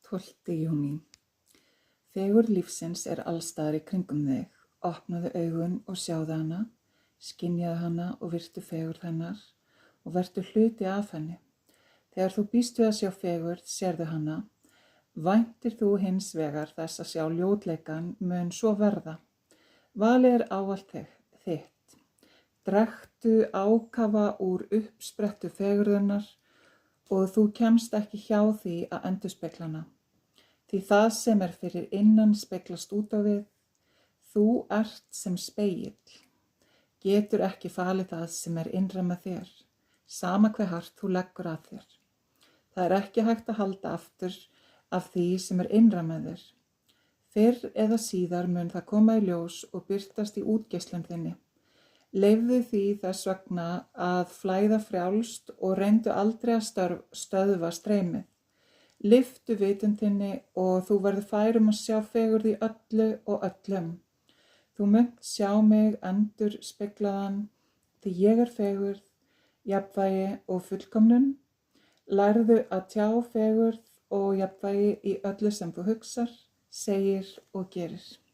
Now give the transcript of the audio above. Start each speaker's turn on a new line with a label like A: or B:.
A: 12. júní. Fegurð lífsins allstaðar í kringum þig. Opnaðu augun og sjáðu hana, skynjaðu hana og virtu fegurð hennar og vertu hluti af henni. Þegar þú býst við að sjá fegurð, sérðu hana. Væntir þú hins vegar þess að sjá ljótleikann, mun svo verða. Valið ávallt þitt. Drekktu ákafa úr uppsprettu fegurðarinnar og þú kemst ekki hjá því að endurspegla hana. Því það sem fyrir innan speglast út á við. Þú ert sem spegill. Getur ekki falið það sem innra með þér, sama hve hart þú leggur að þér. Það ekki hægt að halda aftur af því sem innra með þér. Fyrr eða síðar mun það koma í ljós og birtast í útgeislun þinni. Leyfðu því þess vegna að flæða frjálst og reyndu aldrei að stöðva streymið. Lyftu vitund þinni og þú verður fær að sjá fegurð í öllu og öllum. Þú munt sjá mig endurspeglaðan, því ég fegurð, jafnvægi og fullkomnun. Lærðu að tjá fegurð og jafnvægi í öllu sem þú hugsar, segir og gerir.